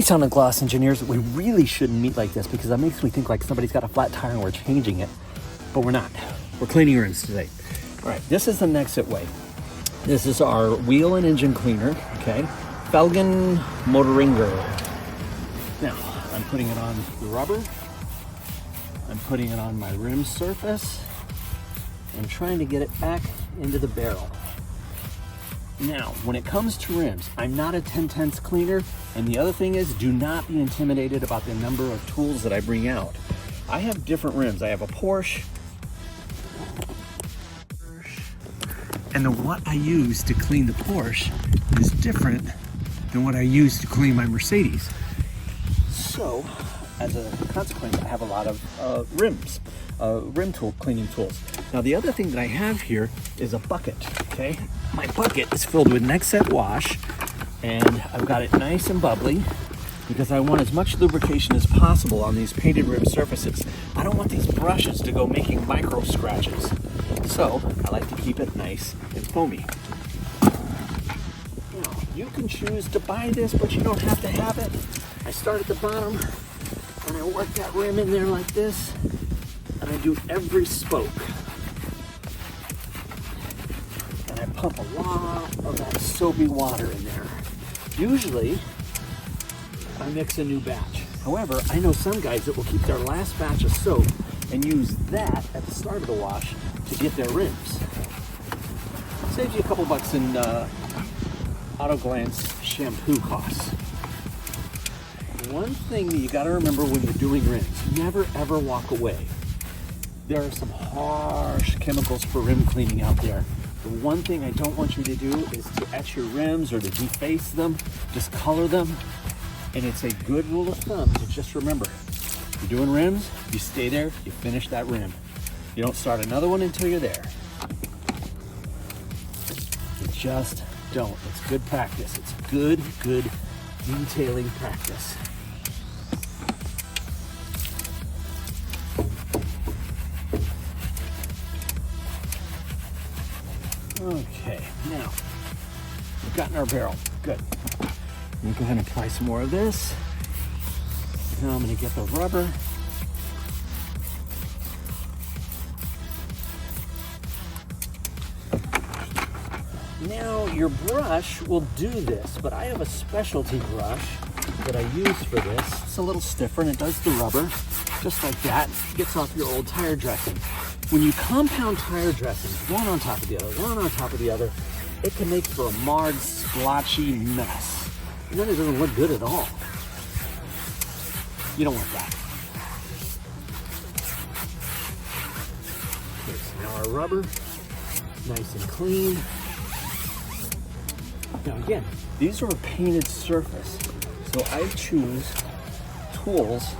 Hey, Sound and Gloss engineers, we really shouldn't meet like this because that makes me think like somebody's got a flat tire and we're changing it, but we're not. We're cleaning rims today. All right, this is the Nextzett way. This is our wheel and engine cleaner, okay? Felgen Motoringer. Now, I'm putting it on the rubber. I'm putting it on my rim surface. I'm trying to get it back into the barrel. Now, when it comes to rims, I'm not a 10/10 cleaner, and the other thing is, do not be intimidated about the number of tools that I bring out. I have different rims. I have a Porsche, and what I use to clean the Porsche is different than what I use to clean my Mercedes. So, as a consequence, I have a lot of rims, rim tool cleaning tools. Now, the other thing that I have here is a bucket, okay? My bucket is filled with Nextzett wash, and I've got it nice and bubbly because I want as much lubrication as possible on these painted rim surfaces. I don't want these brushes to go making micro scratches. So, I like to keep it nice and foamy. Now, you can choose to buy this, but you don't have to have it. I start at the bottom, and I work that rim in there like this, and I do every spoke. And I pump a lot of that soapy water in there. Usually, I mix a new batch. However, I know some guys that will keep their last batch of soap and use that at the start of the wash to get their rims. Saves you a couple bucks in auto glance shampoo costs. One thing that you gotta remember when you're doing rims, never ever walk away. There are some harsh chemicals for rim cleaning out there. The one thing I don't want you to do is to etch your rims or to deface them, discolor them. And it's a good rule of thumb to just remember, you're doing rims, you stay there, you finish that rim. You don't start another one until you're there. You just don't. It's good practice. It's good detailing practice. Okay, now we've gotten our barrel. Good. I'm gonna go ahead and apply some more of this. Now I'm gonna get the rubber. Now your brush will do this, but I have a specialty brush that I use for this. It's a little stiffer and it does the rubber, just like that. It gets off your old tire dressing. When you compound tire dressings, one on top of the other, one on top of the other, it can make for a marred, splotchy mess. And then it doesn't look good at all. You don't want that. Okay, so now our rubber, nice and clean. Now again, these are a painted surface, so I choose tools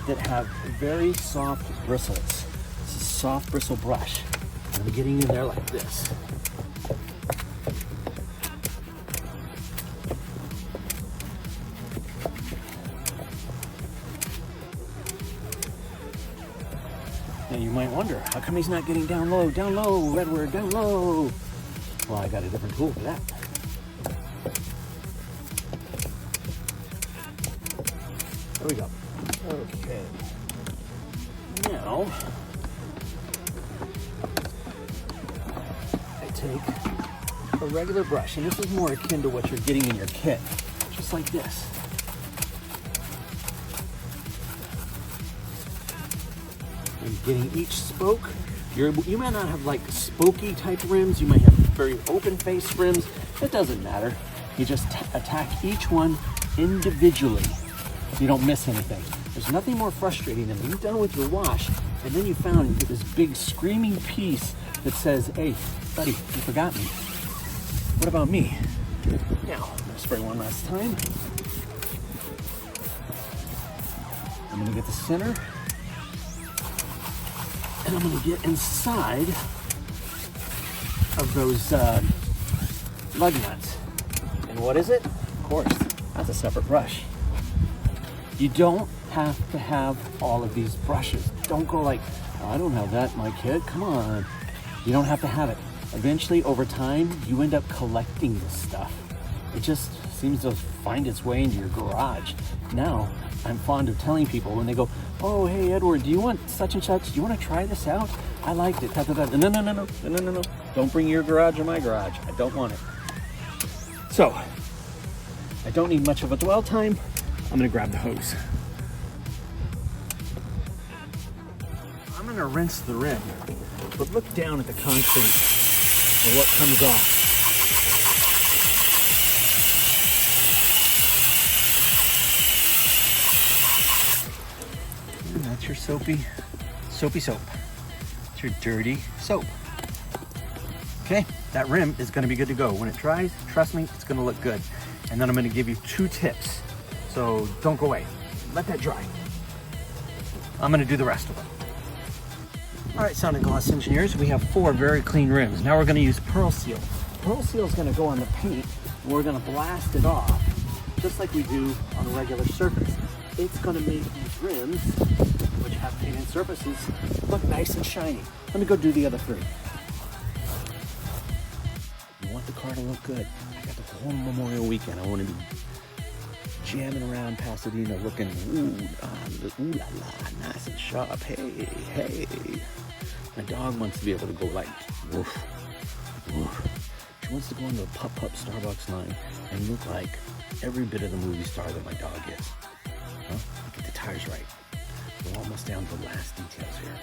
that have very soft bristles. This is a soft bristle brush. And I'm getting in there like this. Now you might wonder, how come he's not getting down low, Redward, down low? Well, I got a different tool for that. There we go. Okay. Now, I take a regular brush, and this is more akin to what you're getting in your kit, just like this. And getting each spoke, you might not have like spokey type rims, you might have very open face rims. It doesn't matter. You just attack each one individually. You don't miss anything. There's nothing more frustrating than being done with your wash and then you found you get this big screaming piece that says, hey, buddy, you forgot me. What about me? Now, I'm gonna spray one last time. I'm gonna get the center and I'm gonna get inside of those lug nuts. And what is it? Of course, that's a separate brush. You don't have to have all of these brushes. Don't go like, oh, I don't have that in my kit. Come on. You don't have to have it. Eventually, over time, you end up collecting this stuff. It just seems to find its way into your garage. now I'm fond of telling people when they go, oh, hey, Edward, do you want such and such? Do you want to try this out? I liked it. No. Don't bring your garage in my garage. I don't want it. So, I don't need much of a dwell time. I'm gonna grab the hose. I'm gonna rinse the rim, but look down at the concrete and what comes off. And that's your soapy soap. It's your dirty soap. Okay, that rim is gonna be good to go. When it dries, trust me, it's gonna look good. And then I'm gonna give you 2 tips. So don't go away, let that dry. I'm gonna do the rest of it. All right, Sound and Gloss engineers, we have 4 very clean rims. Now we're gonna use Pearl Seal. Pearl Seal is gonna go on the paint, and we're gonna blast it off, just like we do on a regular surface. It's gonna make these rims, which have painted surfaces, look nice and shiny. Let me go do the other 3. You want the car to look good. I got the whole Memorial weekend. I wanna be jamming around Pasadena looking, ooh la la, nice and sharp. Hey. My dog wants to be able to go like, woof, woof. She wants to go into the Pup Starbucks line and look like every bit of the movie star that my dog is. Huh? Get the tires right. We're almost down to the last details here.